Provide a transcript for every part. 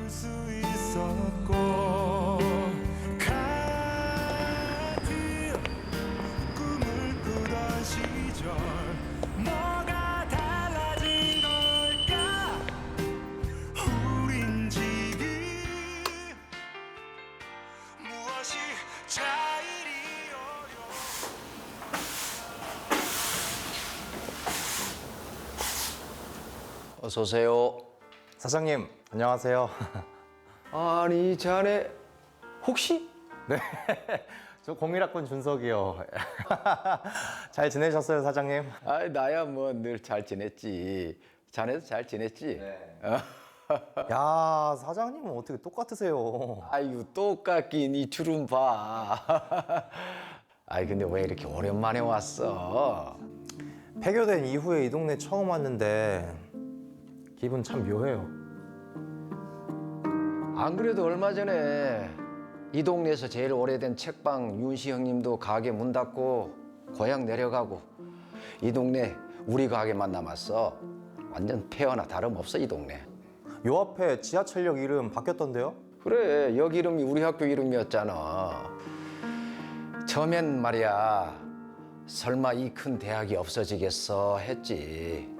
수 있었고 같은 꿈을 꾸던 시절 뭐가 달라진 걸까 우린 지금 무엇이 자일이 어려워 어서 오세요. 사장님, 안녕하세요. 아니 자네 혹시? 네, 저 01학번 준석이요. 잘 지내셨어요, 사장님? 아 나야 뭐 늘 잘 지냈지. 자네도 잘 지냈지? 네. 야, 사장님은 어떻게 똑같으세요? 아유 똑같긴 이 주름 봐. 아이 근데 왜 이렇게 오랜만에 왔어? 폐교된 이후에 이 동네 처음 왔는데 기분 참 묘해요. 안 그래도 얼마 전에 이 동네에서 제일 오래된 책방 윤시 형님도 가게 문 닫고 고향 내려가고 이 동네 우리 가게만 남았어. 완전 폐허나 다름없어 이 동네. 요 앞에 지하철역 이름 바뀌었던데요? 그래 여기 이름이 우리 학교 이름이었잖아. 처음엔 말이야 설마 이 큰 대학이 없어지겠어 했지.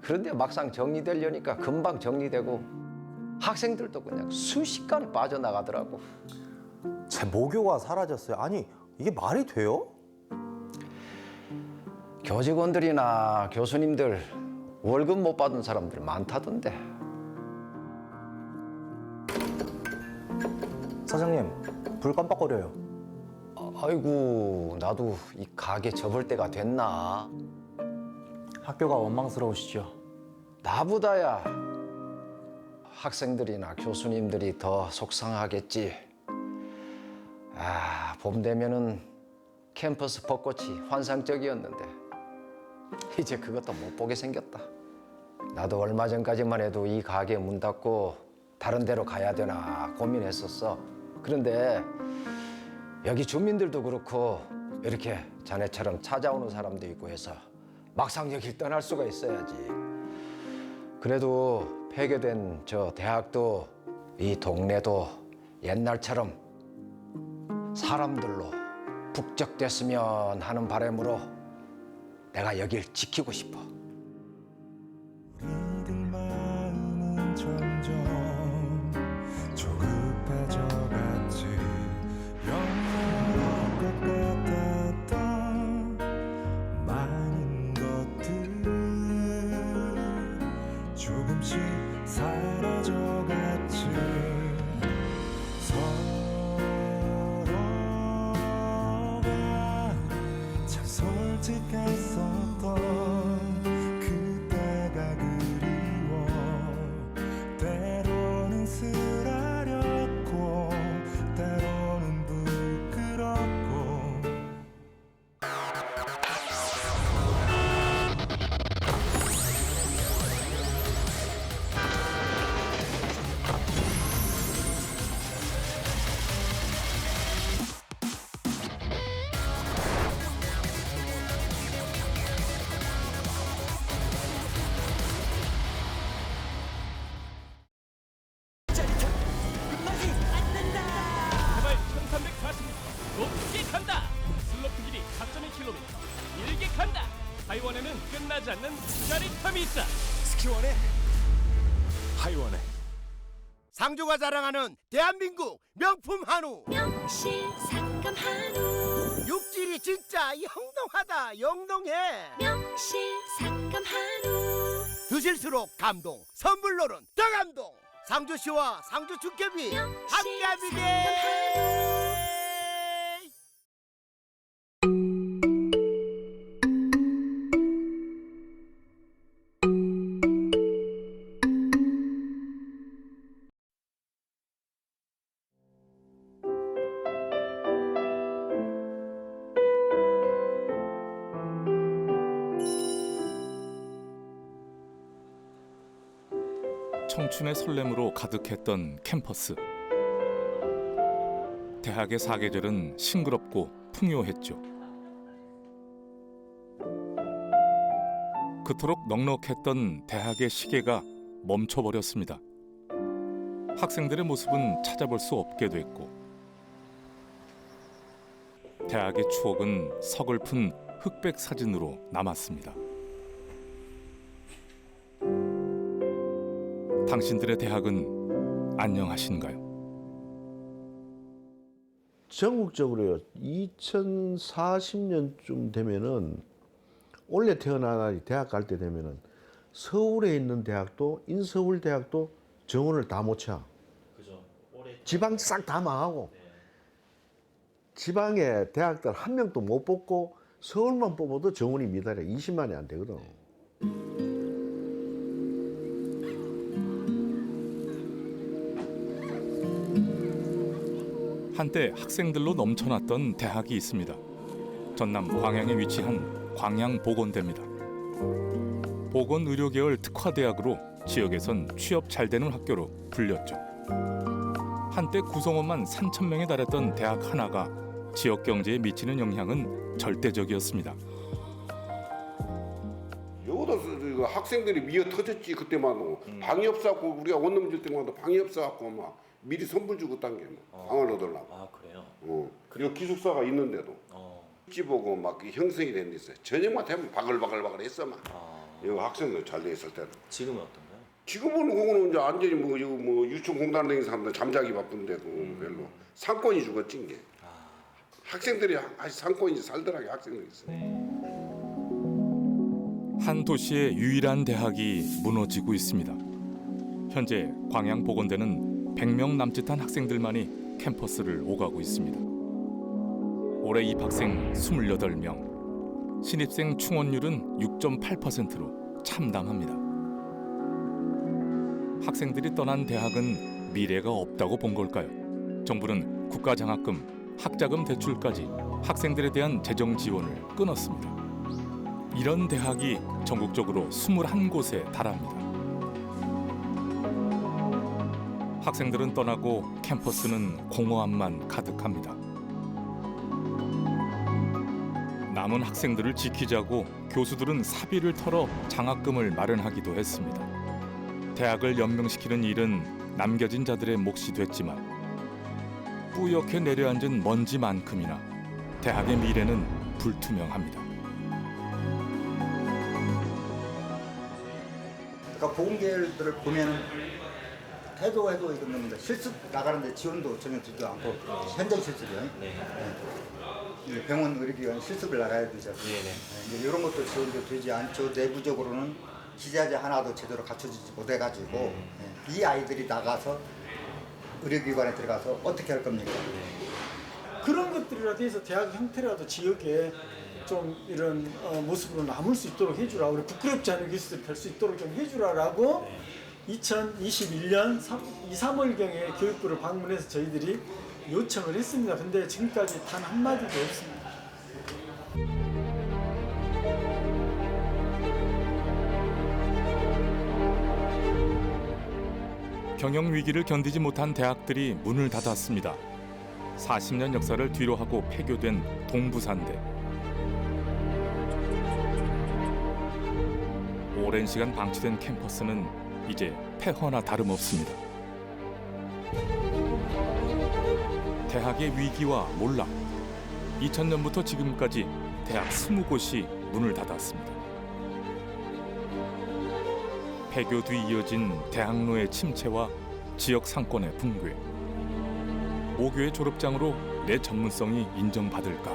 그런데 막상 정리되려니까 금방 정리되고 학생들도 그냥 순식간에 빠져나가더라고. 제 모교가 사라졌어요. 아니, 이게 말이 돼요? 교직원들이나 교수님들 월급 못 받은 사람들 많다던데. 사장님, 불 깜빡거려요. 아이고 나도 이 가게 접을 때가 됐나. 학교가 원망스러우시죠? 나보다야 학생들이나 교수님들이 더 속상하겠지. 아, 봄 되면은 캠퍼스 벚꽃이 환상적이었는데 이제 그것도 못 보게 생겼다. 나도 얼마 전까지만 해도 이 가게 문 닫고 다른 데로 가야 되나 고민했었어. 그런데 여기 주민들도 그렇고 이렇게 자네처럼 찾아오는 사람도 있고 해서 막상 여길 떠날 수가 있어야지. 그래도 폐교된 저 대학도 이 동네도 옛날처럼 사람들로 북적댔으면 하는 바람으로 내가 여길 지키고 싶어. 우리들 마음은 점점 조급해져갔지 영원할 것 같았던 많은 것들 조금씩 사라져갔지 서로가 참 솔직했었던 그때가 그리워 때로는 쓰라렸고 때로는 부끄럽고 해발 1340m 높게 간다. 슬로프 길이 4.2km 길게 간다. 하이원에는 끝나지 않는 짜릿함이 있다. 스키원의 하이원의 상조가 자랑하는 대한민국 명품 한우. 명실상금 한우 육질이 진짜 영롱하다. 영롱해. 명실상금 한우 드실수록 감동. 선물로는 더 감동. 상조씨와 상조 축협이 함께합니다. 청춘의 설렘으로 가득했던 캠퍼스. 대학의 사계절은 싱그럽고 풍요했죠. 그토록 넉넉했던 대학의 시계가 멈춰버렸습니다. 학생들의 모습은 찾아볼 수 없게 됐고 대학의 추억은 서글픈 흑백 사진으로 남았습니다. 당신들의 대학은 안녕하신가요? 전국적으로요. 2040년쯤 되면은 원래 태어난 대학 갈 때 되면은 서울에 있는 대학도 인서울 대학도 정원을 다 못 차. 지방 싹 다 망하고 지방에 대학들 한 명도 못 뽑고 서울만 뽑아도 정원이 미달에 20만이 안 되거든. 한때 학생들로 넘쳐났던 대학이 있습니다. 전남 광양에 위치한 광양보건대입니다. 보건의료계열 특화대학으로 지역에선 취업 잘 되는 학교로 불렸죠. 한때 구성원만 3,000명에 달했던 대학 하나가 지역 경제에 미치는 영향은 절대적이었습니다. 여기도 학생들이 미어 터졌지 그때만 방이 없어갖고 우리가 원룸 줄 때마다 방이 없어갖고 막 미리 선불 주고 딴 게 방을 얻으려고. 아 그래요? 그리고 기숙사가 있는데도 집보고 막 형성이 된 데 있어요. 저녁만 되면 바글바글 했어 막. 여기 학생들 잘 돼 있을 때는. 지금은 어떤가요? 지금은 그거는 이제 완전히 뭐 유충 공단 댕 사람들 잠자기 바쁜데도 별로 상권이 죽었지 이게. 학생들이 아직 상권이 살더라고 학생들이 있어요. 한 도시의 유일한 대학이 무너지고 있습니다. 현재 광양보건대는 100명 남짓한 학생들만이 캠퍼스를 오가고 있습니다. 올해 입학생 28명, 신입생 충원율은 6.8%로 참담합니다. 학생들이 떠난 대학은 미래가 없다고 본 걸까요? 정부는 국가장학금, 학자금 대출까지 학생들에 대한 재정 지원을 끊었습니다. 이런 대학이 전국적으로 21곳에 달합니다. 학생들은 떠나고 캠퍼스는 공허함만 가득합니다. 남은 학생들을 지키자고 교수들은 사비를 털어 장학금을 마련하기도 했습니다. 대학을 연명시키는 일은 남겨진 자들의 몫이 됐지만 뿌옇게 내려앉은 먼지만큼이나 대학의 미래는 불투명합니다. 그러니까 보건계열들을 보면은 해도 이건 실습 나가는데 지원도 전혀 되지 않고 현장 실습이요. 이제 병원 의료기관 실습을 나가야 되죠. 이제 이런 것도 지원도 되지 않죠. 내부적으로는 기자재 하나도 제대로 갖춰지지 못해가지고 이 아이들이 나가서 의료기관에 들어가서 어떻게 할 겁니까? 그런 것들이라도 해서 대학 형태라도 지역에 좀 이런 모습으로 남을 수 있도록 해주라. 우리 부끄럽지 않은 교수들이 될 수 있도록 좀 해주라라고 2021년 2, 3월경에 교육부를 방문해서 저희들이 요청을 했습니다. 근데 지금까지 단 한마디도 없습니다. 경영 위기를 견디지 못한 대학들이 문을 닫았습니다. 40년 역사를 뒤로하고 폐교된 동부산대. 오랜 시간 방치된 캠퍼스는 이제 폐허나 다름없습니다. 대학의 위기와 몰락. 2000년부터 지금까지 대학 20곳이 문을 닫았습니다. 폐교 뒤 이어진 대학로의 침체와 지역 상권의 붕괴. 모교의 졸업장으로 내 전문성이 인정받을까?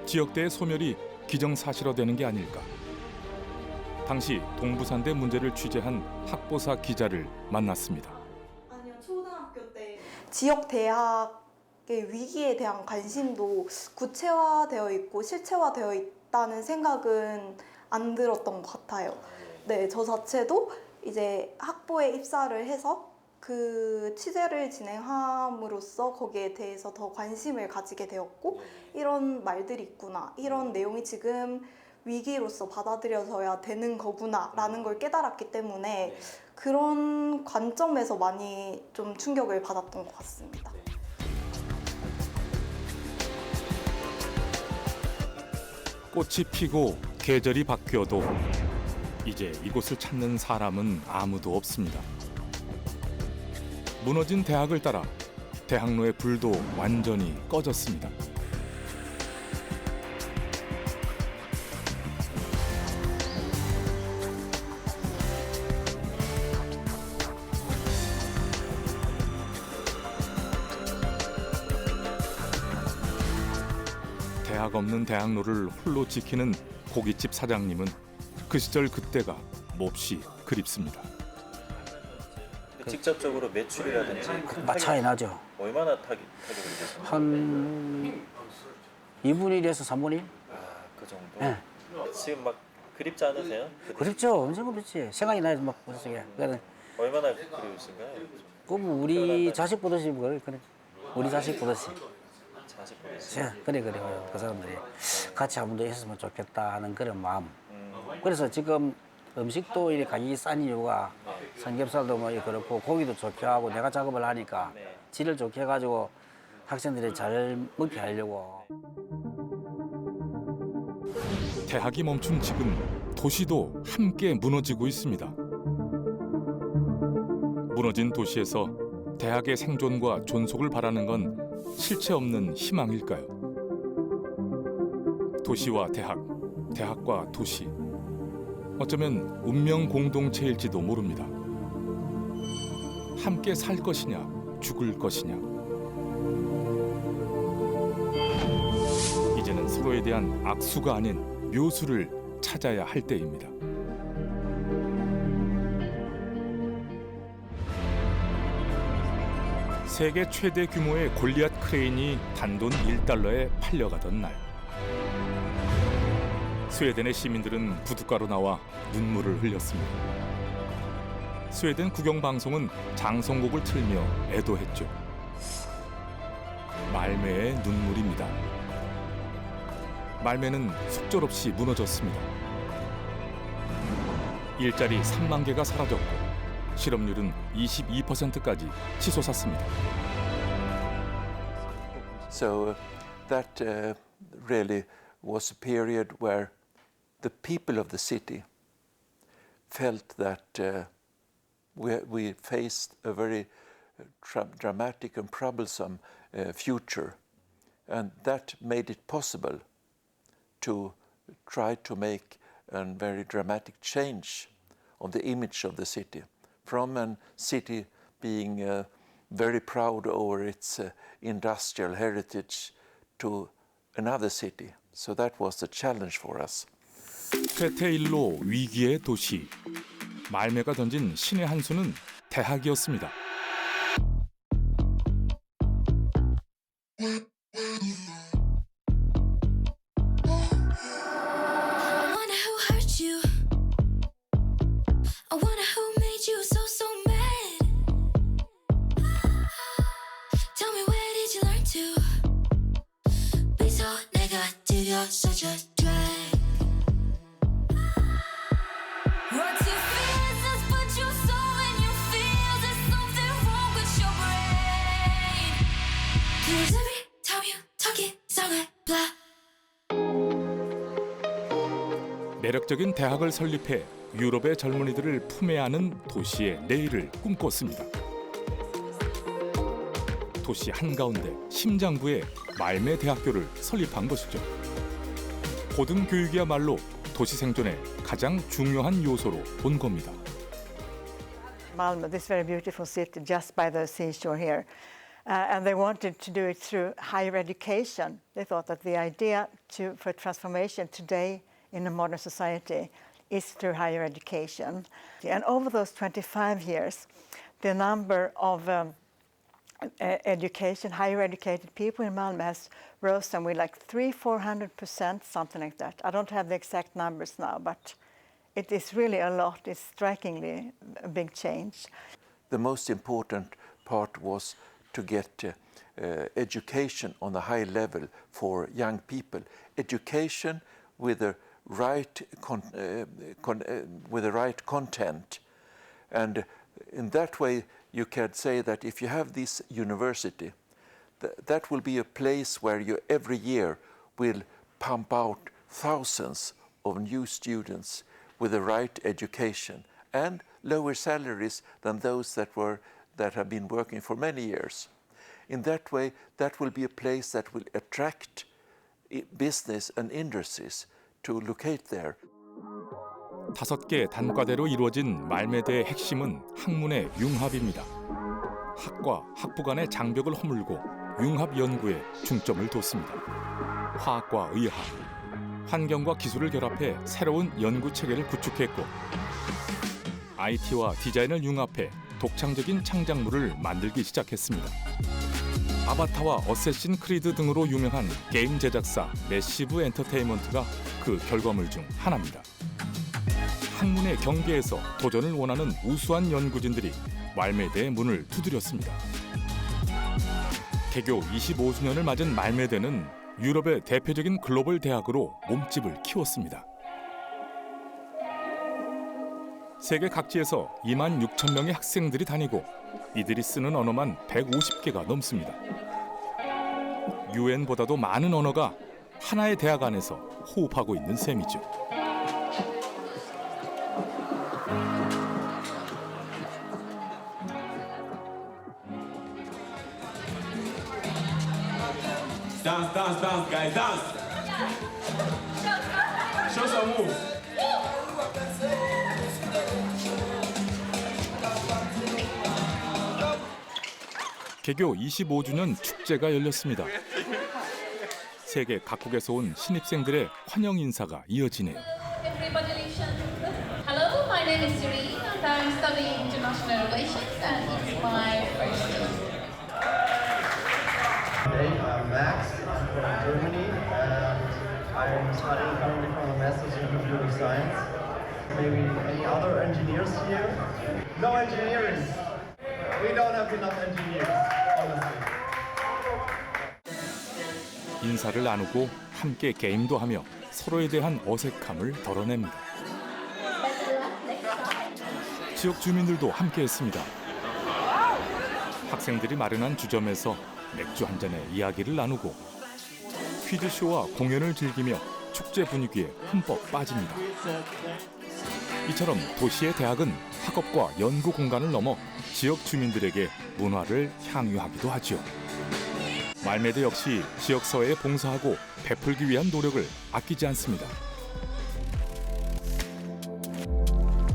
지역대의 소멸이 기정사실화되는 게 아닐까? 당시 동부산대 문제를 취재한 학보사 기자를 만났습니다. 아니요, 초등학교 때 지역 대학의 위기에 대한 관심도 구체화되어 있고 실체화되어 있다는 생각은 안 들었던 것 같아요. 네, 저 자체도 이제 학부에 입사를 해서 그 취재를 진행함으로써 거기에 대해서 더 관심을 가지게 되었고 이런 말들이 있구나, 이런 내용이 지금 위기로서 받아들여져야 되는 거구나 라는 걸 깨달았기 때문에 그런 관점에서 많이 좀 충격을 받았던 것 같습니다. 꽃이 피고 계절이 바뀌어도 이제 이곳을 찾는 사람은 아무도 없습니다. 무너진 대학을 따라 대학로의 불도 완전히 꺼졌습니다. 대학 없는 대학로를 홀로 지키는 고깃집 사장님은 그 시절 그때가 몹시 그립습니다. 직접적으로 매출이라든지 차이 나죠. 얼마나 타격을 입으셨어요? 한 2분의 1에서 3분의 1? 그 정도? 네. 지금 막 그립지 않으세요? 그립죠. 언제 그렇지. 생각이 나지 막 머릿속에. 얼마나 그리우신가요? 우리 자식 보듯이 그래. 우리 자식 보듯이. 자식 보듯이? 그래. 그 사람들이 같이 한 번 더 있었으면 좋겠다 하는 그런 마음. 그래서 지금 음식도 이렇게 가격이 싼 이유가 삼겹살도 뭐 그렇고 고기도 좋게 하고 내가 작업을 하니까 질을 좋게 해가지고 학생들이 잘 먹게 하려고. 대학이 멈춘 지금 도시도 함께 무너지고 있습니다. 무너진 도시에서 대학의 생존과 존속을 바라는 건 실체 없는 희망일까요? 도시와 대학, 대학과 도시. 어쩌면 운명 공동체일지도 모릅니다. 함께 살 것이냐, 죽을 것이냐. 이제는 서로에 대한 악수가 아닌 묘수를 찾아야 할 때입니다. 세계 최대 규모의 골리앗 크레인이 단돈 1달러에 팔려가던 날, 스웨덴의 시민들은 부둣가로 나와 눈물을 흘렸습니다. 스웨덴 국영방송은 장성곡을 틀며 애도했죠. 말매의 눈물입니다. 말매는 속절없이 무너졌습니다. 일자리 3만 개가 사라졌고 실업률은 22%까지 치솟았습니다. So that really was a period where the people of the city felt that we faced a very dramatic and troublesome future, and that made it possible to try to make a very dramatic change of the image of the city, from a city being very proud over its industrial heritage to another city. So that was the challenge for us. 쇠퇴일로 위기의 도시. 말매가 던진 신의 한 수는 대학이었습니다. Such a drag. What's your business? Put your soul in your feels. There's something wrong with your brain. Cause every time you talk it sound like blah. 매력적인 대학을 설립해 유럽의 젊은이들을 품에 안은 도시의 내일을 꿈꿨습니다. 도시 한가운데 심장부에 말매 대학교를 설립한 것이죠. 고등교육이야말로 도시 생존의 가장 중요한 요소로 본 겁니다. Malmö, this very beautiful city just by the seashore here. And they wanted to do it through higher education. They thought that the idea for transformation today in a modern society is through higher education. And over those 25 years, the number of higher educated people in Malmö has risen with like 300-400%, something like that. I don't have the exact numbers now, but it is really a lot. It's strikingly a big change. The most important part was to get education on a high level for young people. Education with the right content, and in that way you can say that if you have this university, that will be a place where you every year will pump out thousands of new students with the right education and lower salaries than those that that have been working for many years. In that way, that will be a place that will attract business and industries to locate there. 5개 단과대로 이루어진 말매대의 핵심은 학문의 융합입니다. 학과 학부 간의 장벽을 허물고 융합 연구에 중점을 뒀습니다. 화학과 의학, 환경과 기술을 결합해 새로운 연구 체계를 구축했고 IT와 디자인을 융합해 독창적인 창작물을 만들기 시작했습니다. 아바타와 어쌔신 크리드 등으로 유명한 게임 제작사 매시브 엔터테인먼트가 그 결과물 중 하나입니다. 학문의 경계에서 도전을 원하는 우수한 연구진들이 말매대의 문을 두드렸습니다. 개교 25주년을 맞은 말매대는 유럽의 대표적인 글로벌 대학으로 몸집을 키웠습니다. 세계 각지에서 26,000명의 학생들이 다니고 이들이 쓰는 언어만 150개가 넘습니다. 유엔보다도 많은 언어가 하나의 대학 안에서 호흡하고 있는 셈이죠. Dance, dance, dance, guys, dance. Show some moves. 개교 25주년 축제가 열렸습니다. 세계 각국에서 온 신입생들의 환영 인사가 이어지네요. Hello, my name is Serene and I'm studying international relations and it's my first year. Hey, I'm Max. I'm from Germany and I'm studying currently for a master's in computer science. Maybe any other engineers here? No engineers. We don't have enough engineers, honestly. 인사를 나누고 함께 게임도 하며 서로에 대한 어색함을 덜어냅니다. 지역 주민들도 함께했습니다. 학생들이 마련한 주점에서 맥주 한 잔에 이야기를 나누고 퀴즈쇼와 공연을 즐기며 축제 분위기에 흠뻑 빠집니다. 이처럼 도시의 대학은 학업과 연구 공간을 넘어 지역 주민들에게 문화를 향유하기도 하지요. 말매대 역시 지역사회에 봉사하고 베풀기 위한 노력을 아끼지 않습니다.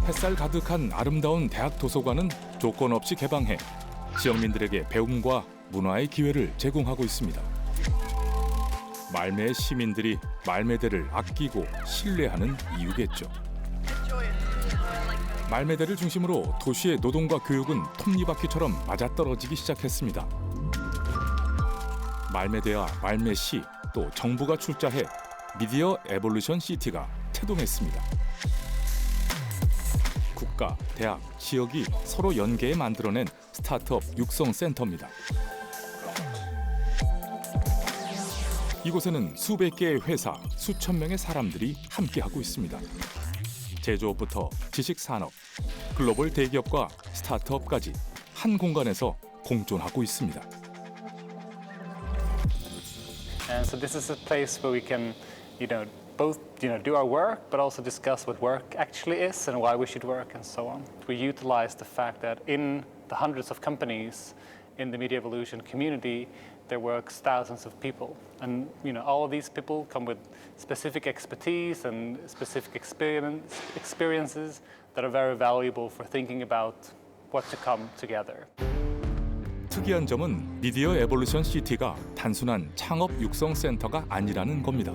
햇살 가득한 아름다운 대학 도서관은 조건 없이 개방해 지역민들에게 배움과 문화의 기회를 제공하고 있습니다. 말매의 시민들이 말매대를 아끼고 신뢰하는 이유겠죠. 말매대를 중심으로 도시의 노동과 교육은 톱니바퀴처럼 맞아떨어지기 시작했습니다. 말매대와 말매시 또 정부가 출자해 미디어 에볼루션 시티가 태동했습니다. 국가, 대학, 지역이 서로 연계해 만들어낸 스타트업 육성 센터입니다. 이곳에는 수백 개의 회사, 수천 명의 사람들이 함께하고 있습니다. 제조업부터 지식산업, 글로벌 대기업과 스타트업까지 한 공간에서 공존하고 있습니다. And so this is a place where we can, both do our work, but also discuss what work actually is and why we should work and so on. We utilize the fact that in the hundreds of companies in the Media Evolution community, there works thousands of people, and all of these people come with specific expertise and specific experiences that are very valuable for thinking about what to come together. 특이한 점은 미디어 에볼루션 시티가 단순한 창업 육성 센터가 아니라는 겁니다.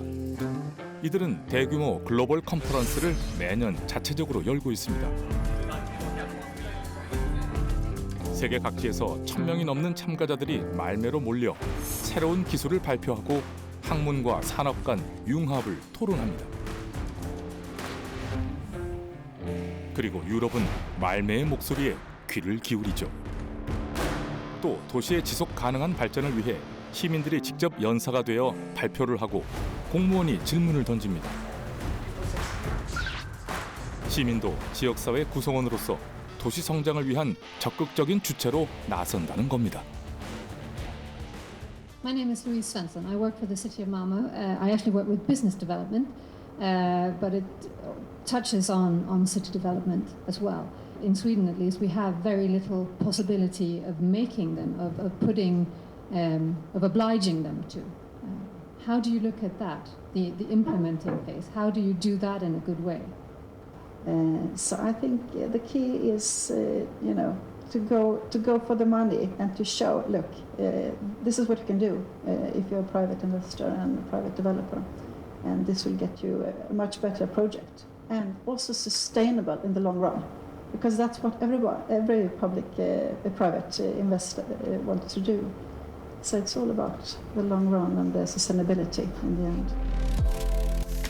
이들은 대규모 글로벌 컨퍼런스를 매년 자체적으로 열고 있습니다. 세계 각지에서 1,000명이 넘는 참가자들이 말매로 몰려 새로운 기술을 발표하고 학문과 산업 간 융합을 토론합니다. 그리고 유럽은 말매의 목소리에 귀를 기울이죠. 또 도시의 지속 가능한 발전을 위해 시민들이 직접 연사가 되어 발표를 하고 공무원이 질문을 던집니다. 시민도 지역사회 구성원으로서 도시 성장을 위한 적극적인 주체로 나선다는 겁니다. My name is Louise Svensson. I work for the city of Malmö. I actually work with business development, but it touches on city development as well. in Sweden at least, we have very little possibility of making them, of putting, of obliging them to. How do you look at that, the implementing phase? How do you do that in a good way? So I think the key is, to go for the money and to show, look, this is what you can do if you're a private investor and a private developer, and this will get you a much better project and also sustainable in the long run, because that's what every public, private investor wants to do. So it's all about the long run and the sustainability in the end.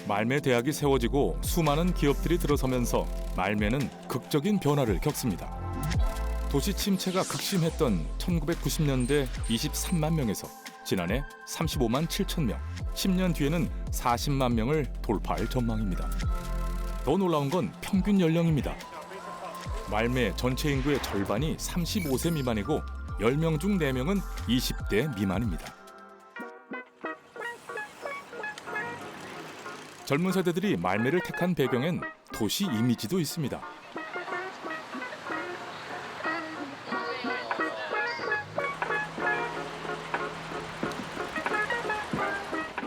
말매 대학이 세워지고 수많은 기업들이 들어서면서 말매는 극적인 변화를 겪습니다. 도시 침체가 극심했던 1990년대 23만 명에서 지난해 35만 7천 명, 10년 뒤에는 40만 명을 돌파할 전망입니다. 더 놀라운 건 평균 연령입니다. 말매 전체 인구의 절반이 35세 미만이고 10명 중 4명은 20대 미만입니다. 젊은 세대들이 말매를 택한 배경엔 도시 이미지도 있습니다.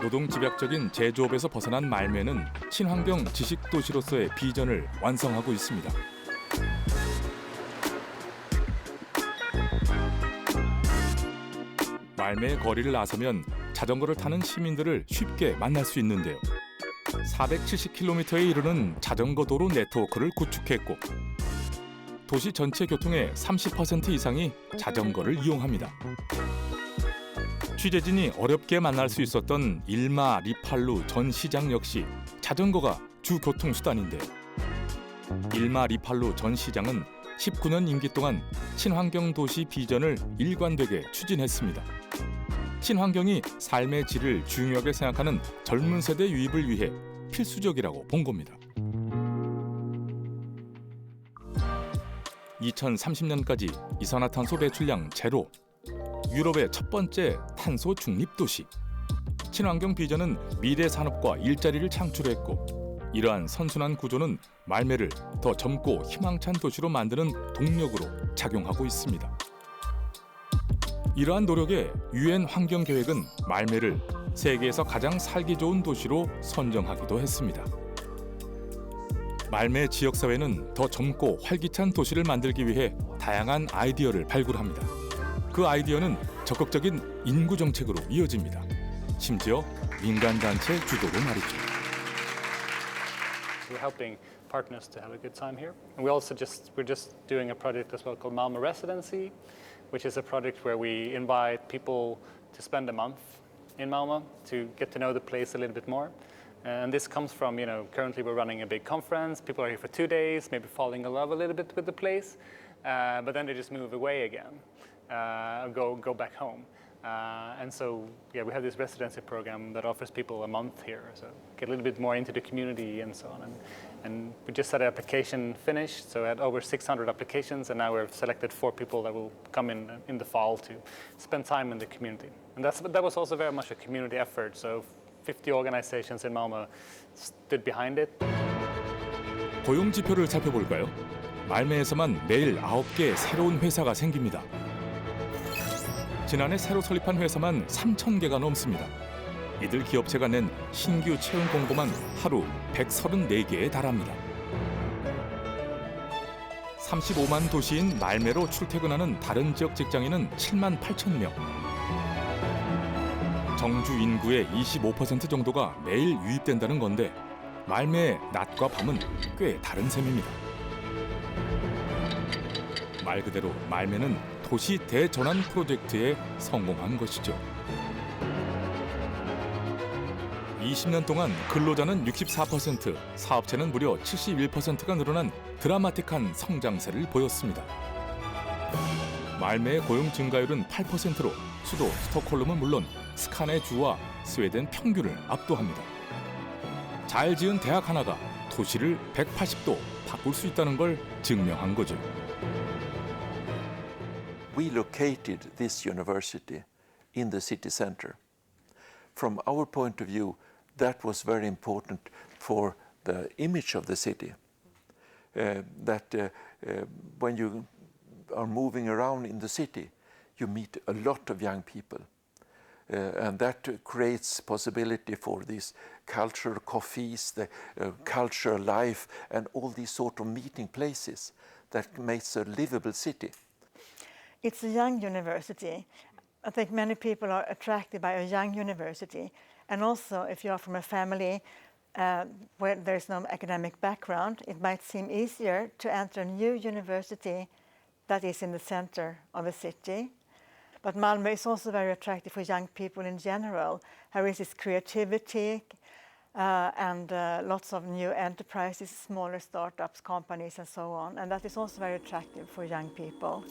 노동 집약적인 제조업에서 벗어난 말매는 친환경 지식 도시로서의 비전을 완성하고 있습니다. 말매 거리를 나서면 자전거를 타는 시민들을 쉽게 만날 수 있는데요. 470km에 이르는 자전거 도로 네트워크를 구축했고 도시 전체 교통의 30% 이상이 자전거를 이용합니다. 취재진이 어렵게 만날 수 있었던 일마 리팔루 전 시장 역시 자전거가 주 교통수단인데요. 일마 리팔루 전 시장은 19년 임기 동안 친환경 도시 비전을 일관되게 추진했습니다. 친환경이 삶의 질을 중요하게 생각하는 젊은 세대 유입을 위해 필수적이라고 본 겁니다. 2030년까지 이산화탄소 배출량 제로, 유럽의 첫 번째 탄소 중립 도시. 친환경 비전은 미래 산업과 일자리를 창출했고 이러한 선순환 구조는 말매를 더 젊고 희망찬 도시로 만드는 동력으로 작용하고 있습니다. 이러한 노력에 유엔 환경계획은 말매를 세계에서 가장 살기 좋은 도시로 선정하기도 했습니다. 말매 지역사회는 더 젊고 활기찬 도시를 만들기 위해 다양한 아이디어를 발굴합니다. 그 아이디어는 적극적인 인구 정책으로 이어집니다. 심지어 민간단체 주도로 말이죠. We're helping partners to have a good time here. And we're just doing a project as well called Malmö Residency, which is a project where we invite people to spend a month in Malmö to get to know the place a little bit more. And this comes from, currently we're running a big conference. People are here for 2 days, maybe falling in love a little bit with the place, but then they just move away again, go back home. And so, we have this residency program that offers people a month here, so get a little bit more into the community and so on. And we just had an application finished, so we had over 600 applications, and now we've selected 4 people that will come in the fall to spend time in the community. And that was also very much a community effort, so 50 organizations in Malmö stood behind it. 고용 지표를 살펴볼까요? 말매에서만 매일 9개 새로운 회사가 생깁니다. 지난해 새로 설립한 회사만 3,000개가 넘습니다. 이들 기업체가 낸 신규 채용 공고만 하루 134개에 달합니다. 35만 도시인 말매로 출퇴근하는 다른 지역 직장인은 7만 8천 명. 정주 인구의 25% 정도가 매일 유입된다는 건데 말매의 낮과 밤은 꽤 다른 셈입니다. 말 그대로 말매는 도시 대전환 프로젝트에 성공한 것이죠. 20년 동안 근로자는 64%, 사업체는 무려 71%가 늘어난 드라마틱한 성장세를 보였습니다. 말매의 고용 증가율은 8%로 수도 스톡홀름은 물론 스카네 주와 스웨덴 평균을 압도합니다. 잘 지은 대학 하나가 도시를 180도 바꿀 수 있다는 걸 증명한 거죠. We located this university in the city center. From our point of view, that was very important for the image of the city. That when you are moving around in the city, you meet a lot of young people. And that creates possibility for these cultural coffees, the cultural life, and all these sort of meeting places that makes a livable city. It's a young university. I think many people are attracted by a young university. And also, if you are from a family where there's no academic background, it might seem easier to enter a new university that is in the center of a city. But Malmö is also very attractive for young people in general. There is this creativity and lots of new enterprises, smaller startups, companies, and so on. And that is also very attractive for young people.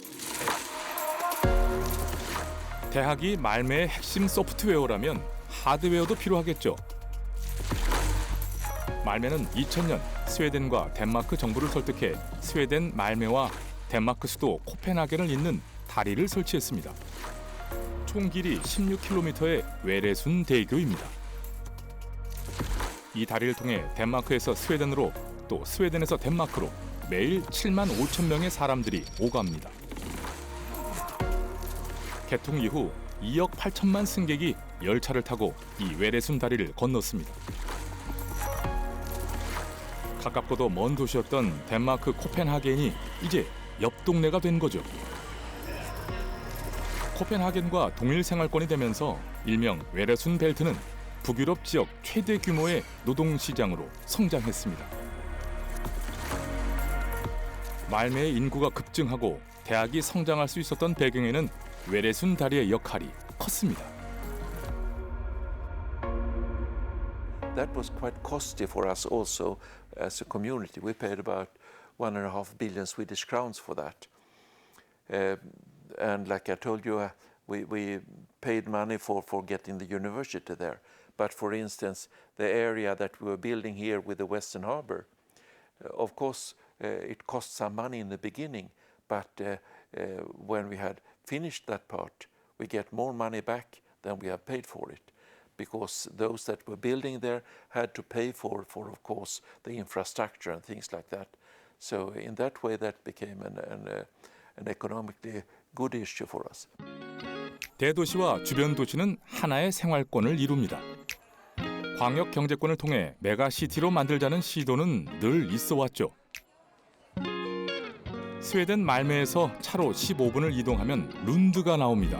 대학이 말매의 핵심 소프트웨어라면 하드웨어도 필요하겠죠. 말매는 2000년 스웨덴과 덴마크 정부를 설득해 스웨덴 말매와 덴마크 수도 코펜하겐을 잇는 다리를 설치했습니다. 총 길이 16km의 외래순 대교입니다. 이 다리를 통해 덴마크에서 스웨덴으로 또 스웨덴에서 덴마크로 매일 7만 5천 명의 사람들이 오갑니다. 개통 이후 2억 8천만 승객이 열차를 타고 이 외래순 다리를 건넜습니다. 가깝고도 먼 도시였던 덴마크 코펜하겐이 이제 옆 동네가 된 거죠. 코펜하겐과 동일 생활권이 되면서 일명 외래순 벨트는 북유럽 지역 최대 규모의 노동시장으로 성장했습니다. 말매의 인구가 급증하고 대학이 성장할 수 있었던 배경에는 외래순 다리의 역할이 컸습니다. That was quite costly for us also as a community. We paid about 1.5 billion Swedish crowns for that. And like I told you, we paid money for getting the university there. But for instance, the area that we were building here with the Western Harbour, of course, it cost some money in the beginning, but when we had finished that part, we get more money back than we have paid for it, because those that were building there had to pay for of course, the infrastructure and things like that. So in that way, that became an economically good issue for us. 대도시와 주변 도시는 하나의 생활권을 이룹니다. 광역 경제권을 통해 메가시티로 만들자는 시도는 늘 있어 왔죠. 스웨덴 말매에서 차로 15분을 이동하면 룬드가 나옵니다.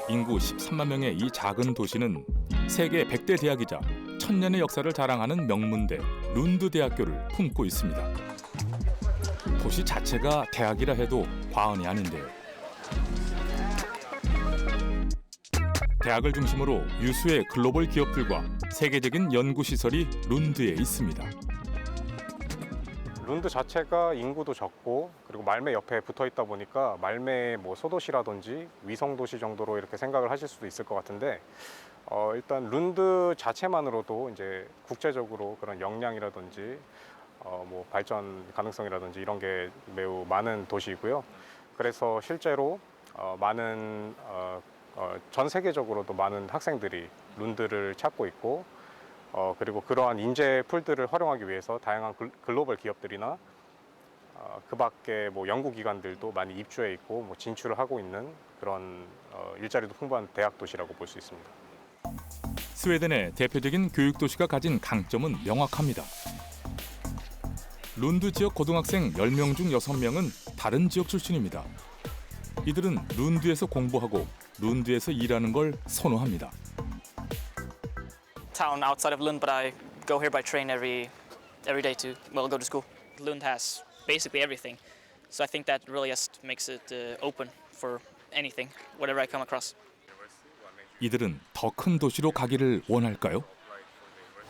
인구 13만 명의 이 작은 도시는 세계 100대 대학이자 1000년의 역사를 자랑하는 명문대 룬드 대학교를 품고 있습니다. 도시 자체가 대학이라 해도 과언이 아닌데요. 대학을 중심으로 유수의 글로벌 기업들과 세계적인 연구시설이 룬드에 있습니다. 룬드 자체가 인구도 적고 그리고 말매 옆에 붙어 있다 보니까 말매 뭐 소도시라든지 위성도시 정도로 이렇게 생각을 하실 수도 있을 것 같은데 일단 룬드 자체만으로도 이제 국제적으로 그런 역량이라든지 뭐 발전 가능성이라든지 이런 게 매우 많은 도시이고요. 그래서 실제로 많은 전 세계적으로도 많은 학생들이 룬드를 찾고 있고 그리고 그러한 인재 풀들을 활용하기 위해서 다양한 글로벌 기업들이나 그 밖에 뭐 연구기관들도 많이 입주해 있고 뭐 진출을 하고 있는 그런 일자리도 풍부한 대학 도시라고 볼 수 있습니다. 스웨덴의 대표적인 교육 도시가 가진 강점은 명확합니다. 룬드 지역 고등학생 10명 중 6명은 다른 지역 출신입니다. 이들은 룬드에서 공부하고 룬드에서 일하는 걸 선호합니다. Town outside of Lund, but I go here by train every day to go to school. Lund has basically everything, so I think that really just makes it open for anything, whatever I come across. 이들은 더 큰 도시로 가기를 원할까요?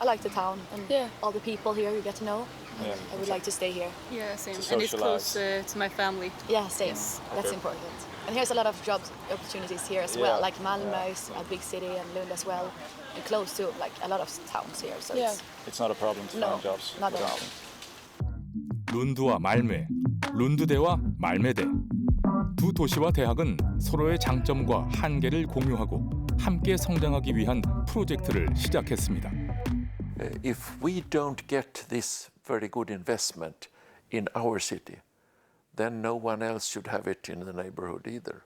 I like the town and all the people here you get to know. Yeah. I would like to stay here. Yeah, same. And it's close to my family. Yeah, same. That's important. And here's a lot of job opportunities here as well. Like Malmö is a big city and Lund as well, and close to like a lot of towns here. So it's not a problem to find jobs. Not at all. 룬드와 말매, 룬드대와 말매대. 두 도시와 대학은 서로의 장점과 한계를 공유하고 함께 성장하기 위한 프로젝트를 시작했습니다. If we don't get this very good investment in our city, then no one else should have it in the neighborhood either.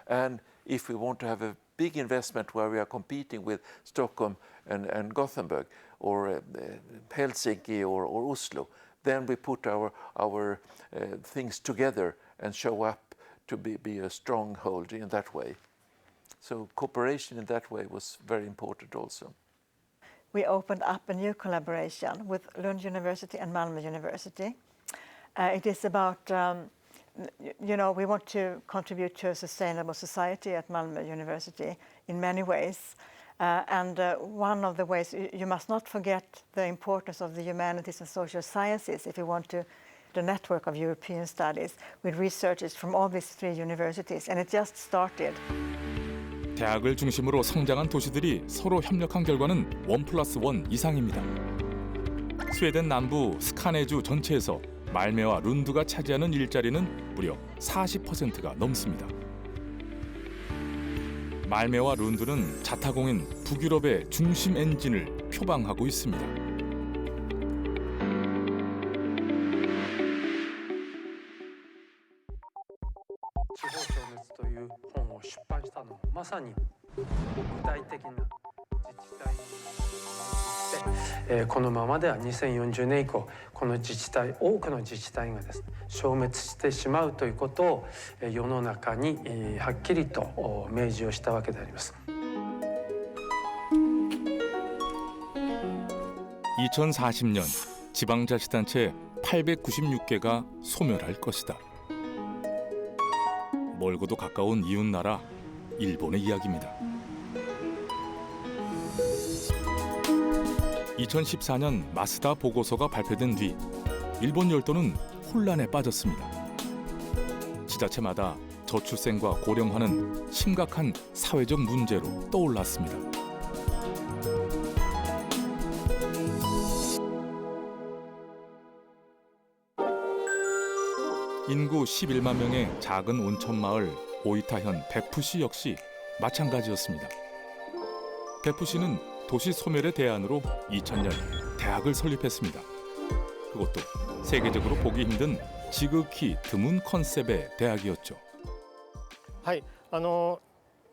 And if we want to have a big investment where we are competing with Stockholm and Gothenburg or Helsinki or Oslo, then we put our things together and show up to be a stronghold in that way. So cooperation in that way was very important also. We opened up a new collaboration with Lund University and Malmö University. It is about, we want to contribute to a sustainable society at Malmö University in many ways. And one of the ways, you must not forget the importance of the humanities and social sciences if you want to the network of European studies with researchers from all these 3 universities. And it just started. 대학을 중심으로 성장한 도시들이 서로 협력한 결과는 1+1 이상입니다. 스웨덴 남부 스카네주 전체에서 말메와 룬드가 차지하는 일자리는 무려 40%가 넘습니다. 말메와 룬드는 자타공인 북유럽의 중심 엔진을 표방하고 있습니다. 地方消滅という本を出版したのもまさに具体的な自治体で、このままでは2040年以降この自治体多くの自治体がですね消滅してしまうということを世の中にはっきりと明示をしたわけであります。 2040년 지방자치단체 896개가 소멸할 것이다. 멀고도 가까운 이웃나라 일본의 이야기입니다. 2014년 마스다 보고서가 발표된 뒤 일본 열도는 혼란에 빠졌습니다. 지자체마다 저출생과 고령화는 심각한 사회적 문제로 떠올랐습니다. 인구 11만 명의 작은 온천 마을 오이타현 베푸시 역시 마찬가지였습니다. 베푸시는 도시 소멸의 대안으로 2000년 대학을 설립했습니다. 그것도 세계적으로 보기 힘든 지극히 드문 컨셉의 대학이었죠. はい、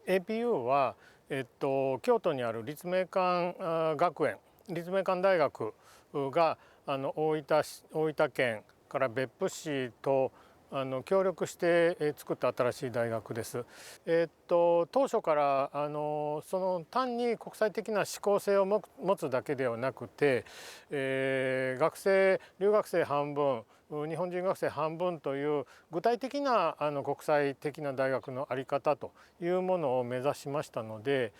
APU は京都にある立命館学園、立命館大学が大分県から別府市と協力して作った新しい大学です。当初からその単に国際的な指向性を持つだけではなくて、留学生半分、日本人学生半分という具体的な国際的な大学の在り方というものを目指しましたので。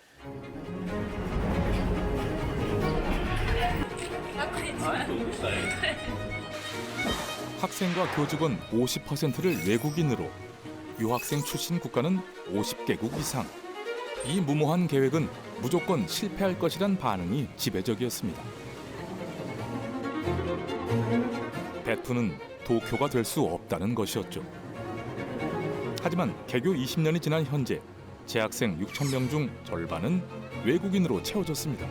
학생과 교직원 50%를 외국인으로, 유학생 출신 국가는 50개국 이상. 이 무모한 계획은 무조건 실패할 것이란 반응이 지배적이었습니다. 베프는 도쿄가 될 수 없다는 것이었죠. 하지만 개교 20년이 지난 현재 재학생 6,000명 중 절반은 외국인으로 채워졌습니다.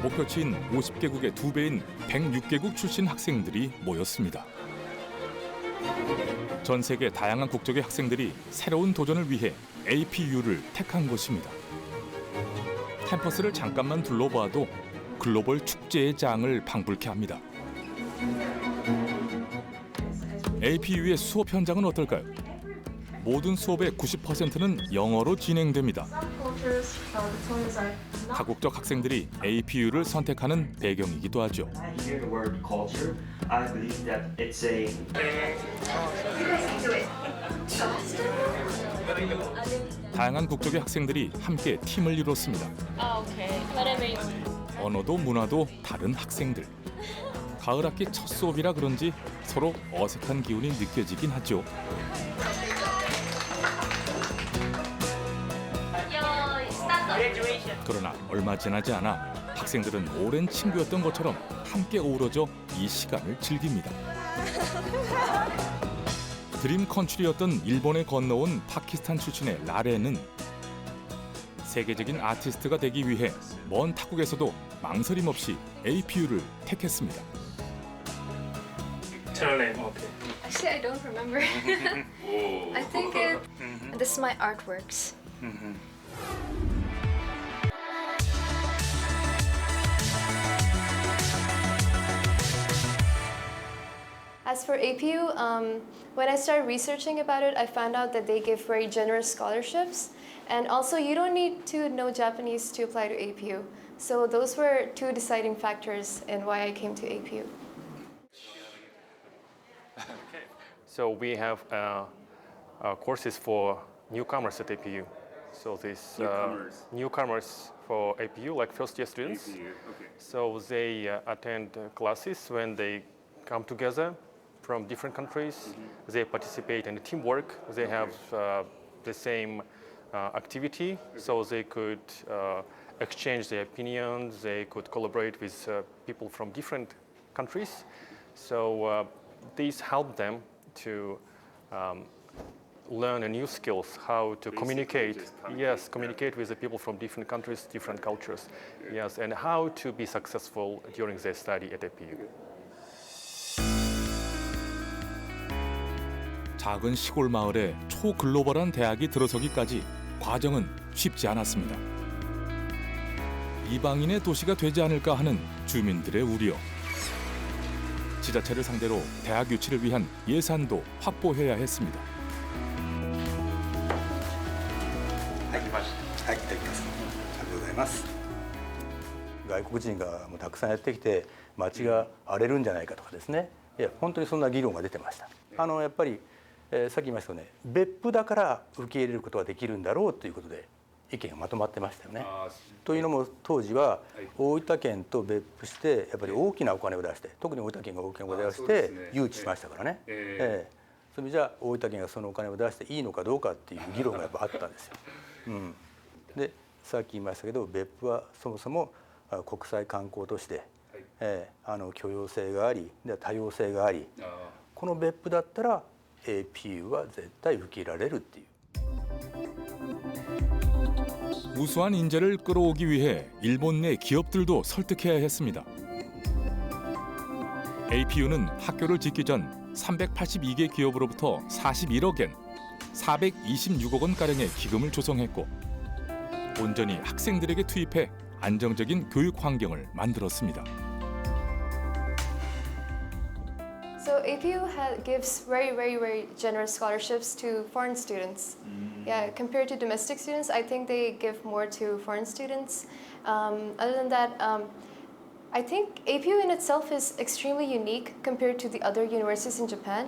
목표치인 50개국의 2배인 106개국 출신 학생들이 모였습니다. 전 세계 다양한 국적의 학생들이 새로운 도전을 위해 APU를 택한 것입니다. 캠퍼스를 잠깐만 둘러봐도 글로벌 축제의 장을 방불케 합니다. APU의 수업 현장은 어떨까요? 모든 수업의 90%는 영어로 진행됩니다. 다국적 학생들이 APU를 선택하는 배경이기도 하죠. 다양한 국적의 학생들이 함께 팀을 이뤘습니다. 언어도 문화도 다른 학생들. 가을 학기 첫 수업이라 그런지 서로 어색한 기운이 느껴지긴 하죠. 그러나 얼마 지나지 않아 학생들은 오랜 친구였던 것처럼 함께 어우러져 이 시간을 즐깁니다. 드림 컨트리였던 일본에 건너온 파키스탄 출신의 라레는 세계적인 아티스트가 되기 위해 먼 타국에서도 망설임 없이 APU를 택했습니다. Channel name, okay. Actually, I don't remember. I think this is my artworks. As for APU, when I started researching about it, I found out that they give very generous scholarships. And also, you don't need to know Japanese to apply to APU. So those were two deciding factors in why I came to APU. So we have courses for newcomers at APU. So these newcomers for APU, like first-year students. So they attend classes when they come together from different countries. They participate in teamwork. They have the same activity, so they could exchange their opinions. They could collaborate with people from different countries. So these help them to learn new skills, how to communicate. Yes, communicate with the people from different countries, different cultures. Yes, and how to be successful during their study at APU. 작은 시골 마을에 초글로벌한 대학이 들어서기까지 과정은 쉽지 않았습니다. 이방인의 도시가 되지 않을까 하는 주민들의 우려. 지자체를 상대로 대학 유치를 위한 예산도 확보해야 했습니다. はい、いただきます。ありがとうございます。外国人がもうたくさんやってきて街が荒れるんじゃないかとかですね。いや本当にそんな議論が出てました。やっぱり、さっき言いましたよね。別府だから受け入れることができるんだろうということで意見がまとまってましたよね。というのも当時は大分県と別府してやっぱり大きなお金を出して、特に大分県が大きなお金を出して誘致しましたからね。それじゃあ大分県がそのお金を出していいのかどうかっていう議論がやっぱあったんですよ。でさっき言いましたけど別府はそもそも国際観光都市で、許容性があり多様性があり、この別府だったら APU は絶対受け入れられるっていう。 우수한 인재를 끌어오기 위해 일본 내 기업들도 설득해야 했습니다. APU는 학교를 짓기 전 382개 기업으로부터 41억 엔, 426억 원가량의 기금을 조성했고 온전히 학생들에게 투입해 안정적인 교육 환경을 만들었습니다. So APU gives very generous scholarships to foreign students. Yeah, compared to domestic students, I think they give more to foreign students. Other than that, I think APU in itself is extremely unique compared to the other universities in Japan,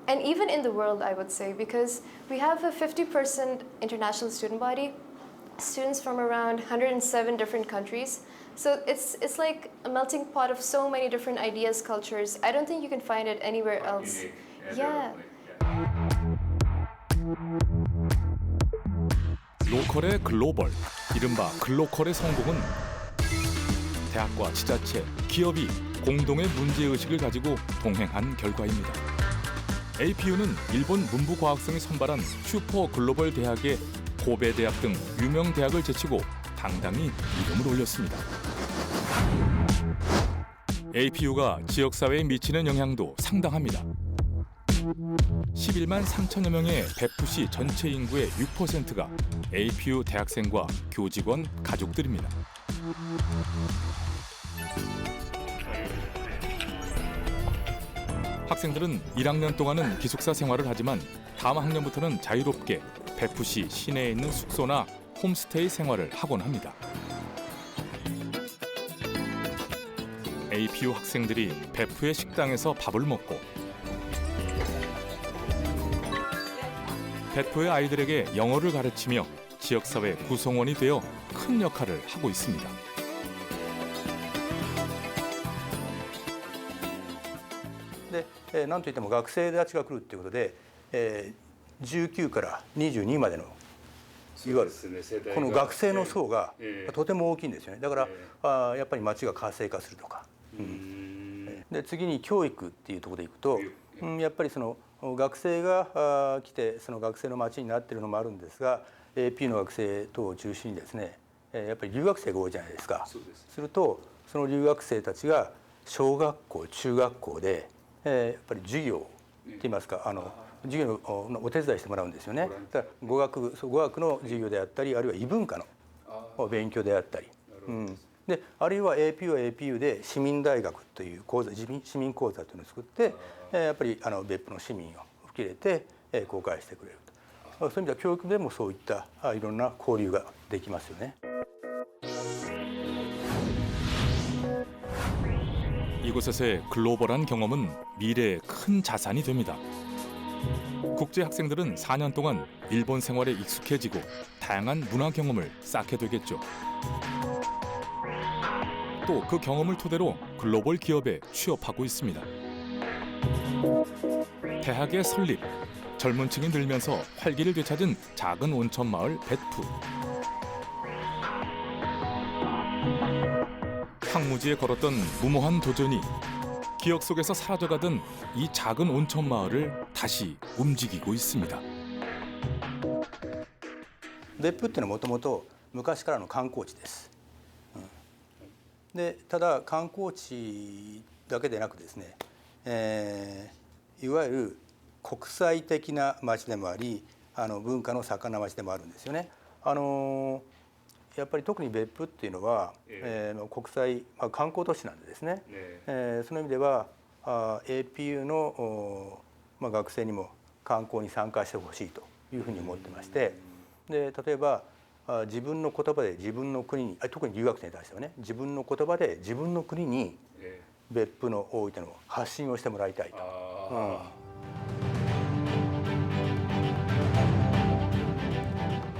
and even in the world, I would say, because we have a 50% international student body, students from around 107 different countries. So it's like a melting pot of so many different ideas, cultures. I don't think you can find it anywhere else. Yeah. 로컬의 글로벌, 이른바 글로컬의 성공은 대학과 지자체, 기업이 공동의 문제의식을 가지고 동행한 결과입니다. APU는 일본 문부과학성이 선발한 슈퍼 글로벌 대학의 고베 대학 등 유명 대학을 제치고 당당히 이름을 올렸습니다. APU가 지역사회에 미치는 영향도 상당합니다. 11만 3천여 명의 배프시 전체 인구의 6%가 APU 대학생과 교직원 가족들입니다. 학생들은 1학년 동안은 기숙사 생활을 하지만 다음 학년부터는 자유롭게 배프시 시내에 있는 숙소나 홈스테이 생활을 하곤 합니다. APU 학생들이 배프의 식당에서 밥을 먹고 배프의 아이들에게 영어를 가르치며 지역사회 구성원이 되어 큰 역할을 하고 있습니다. 네, なんといっても学生たちが来るということで、19から22までのいわゆるこの学生の層がとても大きいんですよね。だからやっぱり町が活性化するとか、で次に教育っていうところでいくと、やっぱりその学生が来てその学生の町になっているのもあるんですが、AP の学生等を中心にですね、やっぱり留学生が多いじゃないですか。するとその留学生たちが小学校中学校でやっぱり授業って言いますか授業のお手伝いしてもらうんですよね。だから語学の授業であったり、あるいは異文化の勉強であったり、であるいは APU は APU で市民大学という市民講座というのを作って、やっぱり別府の市民を受け入れて公開してくれると。そういう意味では教育でもそういったいろんな交流ができますよね。 이곳에서의 글로벌한 경험은 미래의 큰 자산이 됩니다. 국제 학생들은 4년 동안 일본 생활에 익숙해지고 다양한 문화 경험을 쌓게 되겠죠. 또 그 경험을 토대로 글로벌 기업에 취업하고 있습니다. 대학의 설립, 젊은 층이 늘면서 활기를 되찾은 작은 온천 마을 배프. 황무지에 걸었던 무모한 도전이 기억 속에서 사라져가던 이 작은 온천 마을을 다시 움직이고 있습니다. 別府っていうのはもともと昔からの観光地です。でただ観光地だけでなくですね、いわゆる国際的な町でもあり、文化の盛んな町でもあるんですよね。やっぱり特に別府っていうのは、国際、観光都市なんでですね、その意味ではAPU の、学生にも観光に参加してほしいというふうに思ってまして、で例えば自分の言葉で自分の国に、特に留学生に対してはね、自分の言葉で自分の国に別府の大分の発信をしてもらいたいと。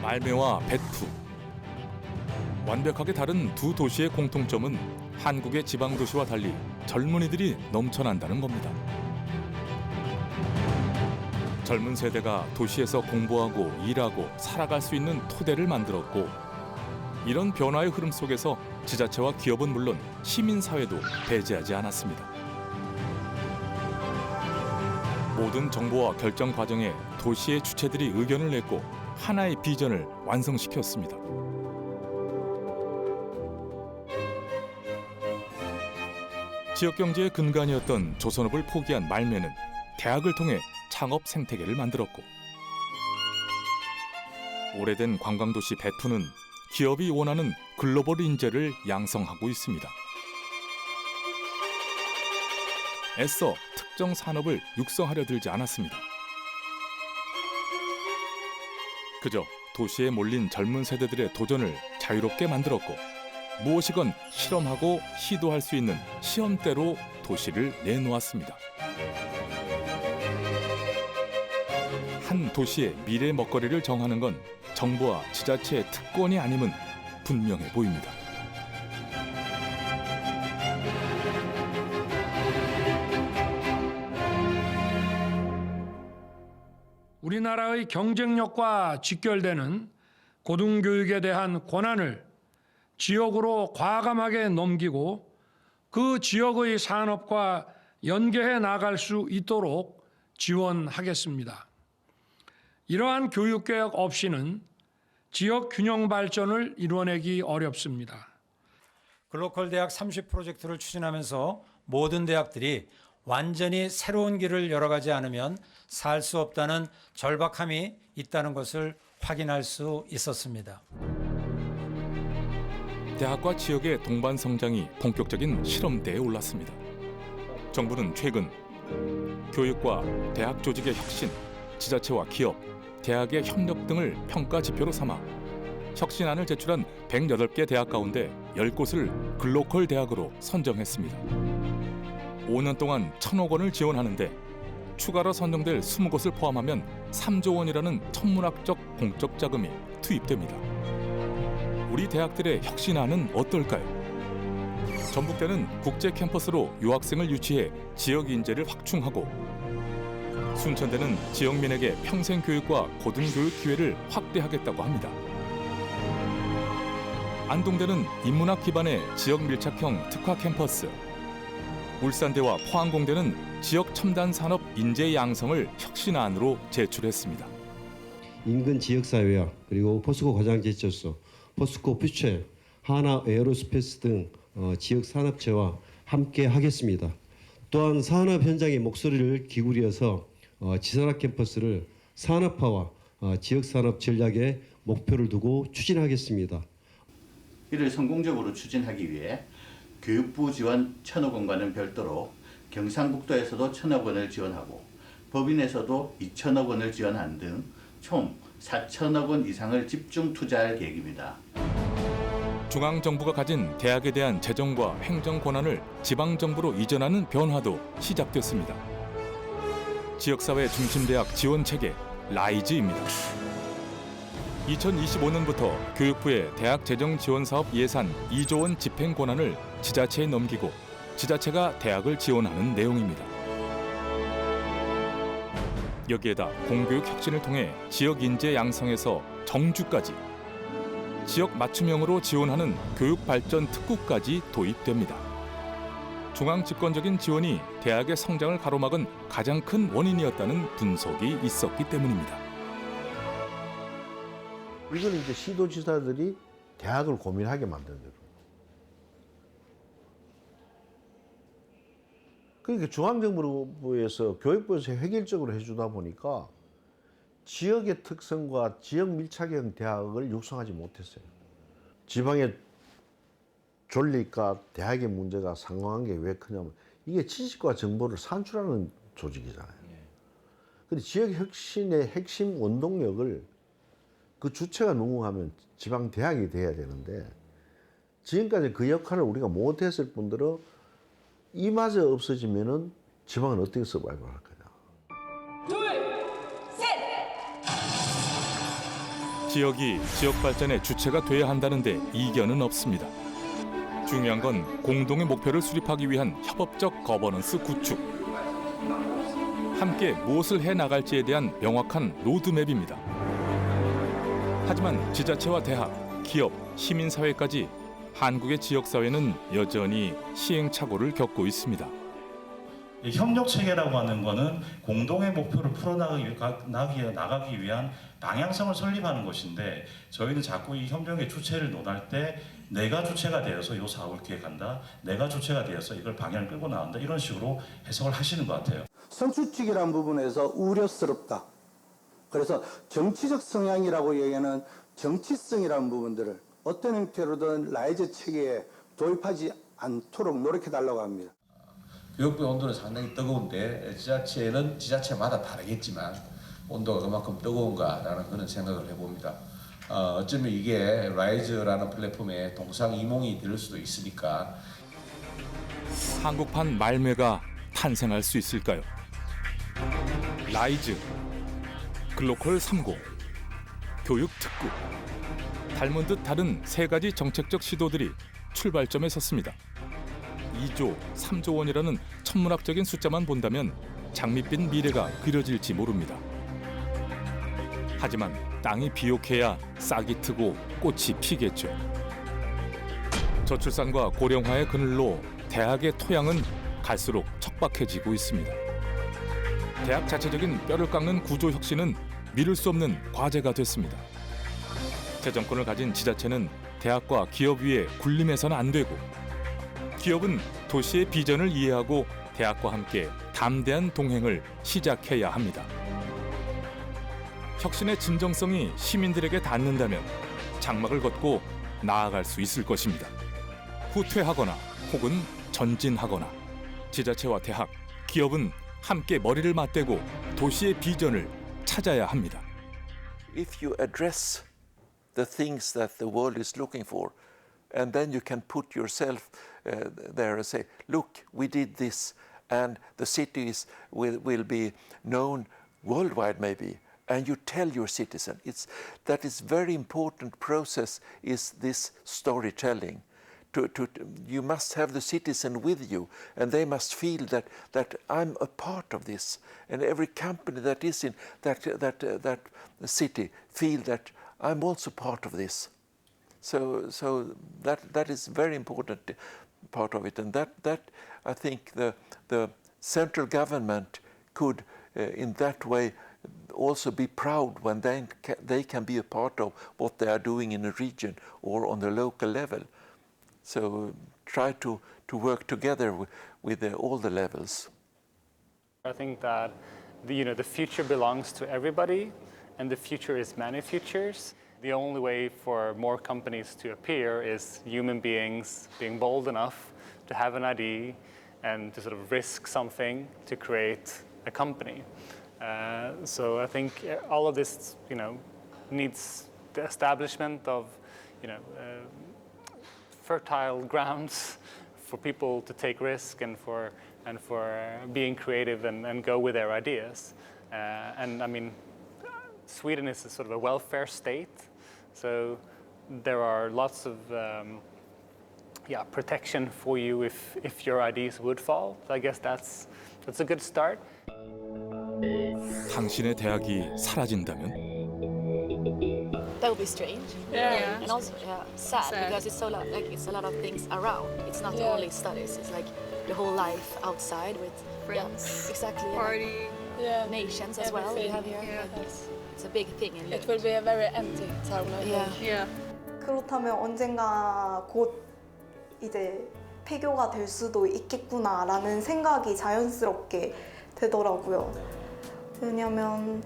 말매와 배프. 완벽하게 다른 두 도시의 공통점은 한국의 지방 도시와 달리 젊은이들이 넘쳐난다는 겁니다. 젊은 세대가 도시에서 공부하고 일하고 살아갈 수 있는 토대를 만들었고, 이런 변화의 흐름 속에서 지자체와 기업은 물론 시민사회도 배제하지 않았습니다. 모든 정보와 결정 과정에 도시의 주체들이 의견을 냈고 하나의 비전을 완성시켰습니다. 지역 경제의 근간이었던 조선업을 포기한 말매는 대학을 통해 창업 생태계를 만들었고, 오래된 관광도시 배프는 기업이 원하는 글로벌 인재를 양성하고 있습니다. 애써 특정 산업을 육성하려 들지 않았습니다. 그저 도시에 몰린 젊은 세대들의 도전을 자유롭게 만들었고, 무엇이건 실험하고 시도할 수 있는 시험대로 도시를 내놓았습니다. 한 도시의 미래 먹거리를 정하는 건 정부와 지자체의 특권이 아님은 분명해 보입니다. 우리나라의 경쟁력과 직결되는 고등교육에 대한 권한을 지역으로 과감하게 넘기고 그 지역의 산업과 연계해 나갈 수 있도록 지원하겠습니다. 이러한 교육개혁 없이는 지역 균형 발전을 이뤄내기 어렵습니다. 글로컬 대학 30 프로젝트를 추진하면서 모든 대학들이 완전히 새로운 길을 열어가지 않으면 살 수 없다는 절박함이 있다는 것을 확인할 수 있었습니다. 대학과 지역의 동반 성장이 본격적인 실험대에 올랐습니다. 정부는 최근 교육과 대학 조직의 혁신, 지자체와 기업, 대학의 협력 등을 평가 지표로 삼아 혁신안을 제출한 108개 대학 가운데 10곳을 글로컬 대학으로 선정했습니다. 5년 동안 1,000억 원을 지원하는데 추가로 선정될 20곳을 포함하면 3조 원이라는 천문학적 공적 자금이 투입됩니다. 우리 대학들의 혁신안은 어떨까요? 전북대는 국제 캠퍼스로 유학생을 유치해 지역 인재를 확충하고, 순천대는 지역민에게 평생 교육과 고등교육 기회를 확대하겠다고 합니다. 안동대는 인문학 기반의 지역 밀착형 특화 캠퍼스, 울산대와 포항공대는 지역 첨단 산업 인재 양성을 혁신안으로 제출했습니다. 인근 지역사회와 그리고 포스코 과장제철소, 포스코 퓨처, 하나 에어로스페이스 등 지역 산업체와 함께 하겠습니다. 또한 산업 현장의 목소리를 기울여서 지산학 캠퍼스를 산업화와 지역산업 전략에 목표를 두고 추진하겠습니다. 이를 성공적으로 추진하기 위해 교육부 지원 1,000억 원과는 별도로 경상북도에서도 1,000억 원을 지원하고 법인에서도 2,000억 원을 지원한 등 총 4,000억 원 이상을 집중 투자할 계획입니다. 중앙정부가 가진 대학에 대한 재정과 행정 권한을 지방정부로 이전하는 변화도 시작됐습니다. 지역사회 중심대학 지원체계 라이즈입니다. 2025년부터 교육부의 대학 재정 지원 사업 예산 2조 원 집행 권한을 지자체에 넘기고 지자체가 대학을 지원하는 내용입니다. 여기에다 공교육 혁신을 통해 지역 인재 양성에서 정주까지 지역 맞춤형으로 지원하는 교육 발전 특구까지 도입됩니다. 중앙 집권적인 지원이 대학의 성장을 가로막은 가장 큰 원인이었다는 분석이 있었기 때문입니다. 이건 이제 시도지사들이 대학을 고민하게 만드는 거예요. 그러니까 중앙정부에서 교육부에서 획일적으로 해주다 보니까 지역의 특성과 지역 밀착형 대학을 육성하지 못했어요. 지방의 존립과 대학의 문제가 상응한 게 왜 크냐면 이게 지식과 정보를 산출하는 조직이잖아요. 근데 지역 혁신의 핵심 원동력을 그 주체가 누구 하면 지방 대학이 돼야 되는데 지금까지 그 역할을 우리가 못했을 뿐더러 이마저 없어지면은 지방은 어떻게 서바이벌 할 거냐. 지역이 지역 발전의 주체가 돼야 한다는데 이견은 없습니다. 중요한 건 공동의 목표를 수립하기 위한 협업적 거버넌스 구축. 함께 무엇을 해나갈지에 대한 명확한 로드맵입니다. 하지만 지자체와 대학, 기업, 시민사회까지 한국의 지역사회는 여전히 시행착오를 겪고 있습니다. 협력체계라고 하는 것은 공동의 목표를 풀어나가기 위한 방향성을 설립하는 것인데 저희는 자꾸 이 협력의 주체를 논할 때 내가 주체가 되어서 이 사업을 기획한다, 내가 주체가 되어서 이걸 방향을 끌고 나간다 이런 식으로 해석을 하시는 것 같아요. 선출직이라는 부분에서 우려스럽다. 그래서 정치적 성향이라고 얘기하는 정치성이라는 부분들을 어떤 형태로든 라이즈 체계에 도입하지 않도록 노력해달라고 합니다. 교육부의 온도는 상당히 뜨거운데 지자체는 지자체마다 다르겠지만 온도가 그만큼 뜨거운가라는 그런 생각을 해봅니다. 어쩌면 이게 라이즈라는 플랫폼의 동상이몽이 될 수도 있으니까 한국판 말매가 탄생할 수 있을까요? 라이즈, 글로컬 30, 교육 특구. 닮은 듯 다른 세 가지 정책적 시도들이 출발점에 섰습니다. 2조, 3조 원이라는 천문학적인 숫자만 본다면 장밋빛 미래가 그려질지 모릅니다. 하지만 땅이 비옥해야 싹이 트고 꽃이 피겠죠. 저출산과 고령화의 그늘로 대학의 토양은 갈수록 척박해지고 있습니다. 대학 자체적인 뼈를 깎는 구조 혁신은 미룰 수 없는 과제가 됐습니다. 재정권을 가진 지자체는 대학과 기업 위에 군림해서는 안 되고 기업은 도시의 비전을 이해하고 대학과 함께 담대한 동행을 시작해야 합니다. 혁신의 진정성이 시민들에게 닿는다면 장막을 걷고 나아갈 수 있을 것입니다. 후퇴하거나 혹은 전진하거나 지자체와 대학, 기업은 함께 머리를 맞대고 도시의 비전을 찾아야 합니다. If you address the things that the world is looking for, and then you can put yourself there and say, look, we did this, and the cities will be known worldwide maybe, and you tell your citizen. That is very important process is this storytelling. You must have the citizen with you, and they must feel that I'm a part of this, and every company that is in that city feel that I'm also part of this. So that is very important part of it, and that I think the central government could in that way also be proud when they can be a part of what they are doing in a region or on the local level. So try to work together with all the levels. I think that the future belongs to everybody, and the future is many futures. The only way for more companies to appear is human beings being bold enough to have an idea and to sort of risk something to create a company. So I think all of this, needs the establishment of, fertile grounds for people to take risk and for being creative and go with their ideas. And I mean, Sweden is a sort of a welfare state, so there are lots of protection for you if your ideas would fall. So I guess that's a good start. 당신의 대학이 사라진다면? That would be strange. Yeah. And also sad because it's a lot of things around. It's not only studies. It's like the whole life outside with Friends, exactly. party, Nations as well. We have here. Yeah. It's a big thing in It will be a very empty town. Yeah. 그렇다면 언젠가 곧 이제 폐교가 될 수도 있겠구나라는 생각이 자연스럽게 되더라고요. 왜냐면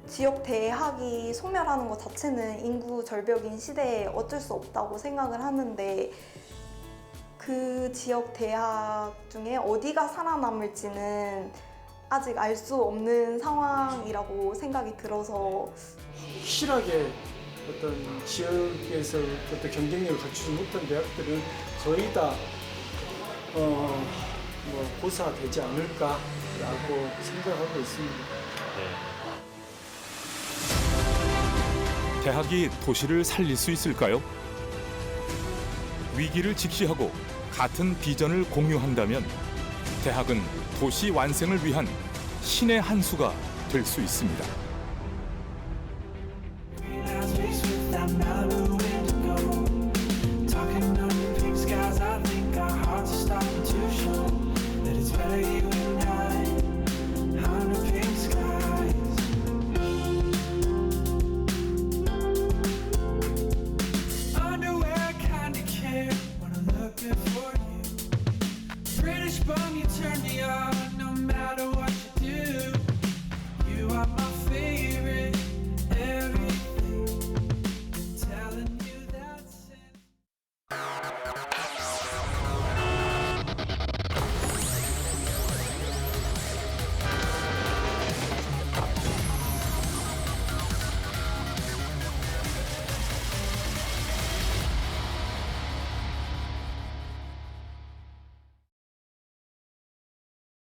지역 대학이 소멸하는 것 자체는 인구 절벽인 시대에 어쩔 수 없다고 생각을 하는데 그 지역 대학 중에 어디가 살아남을지는 아직 알 수 없는 상황이라고 생각이 들어서 확실하게 어떤 지역에서 어떤 경쟁력을 갖추지 못한 대학들은 거의 다 고사되지 않을까라고 생각하고 있습니다. 대학이 도시를 살릴 수 있을까요? 위기를 직시하고 같은 비전을 공유한다면 대학은 도시 완성을 위한 신의 한 수가 될 수 있습니다.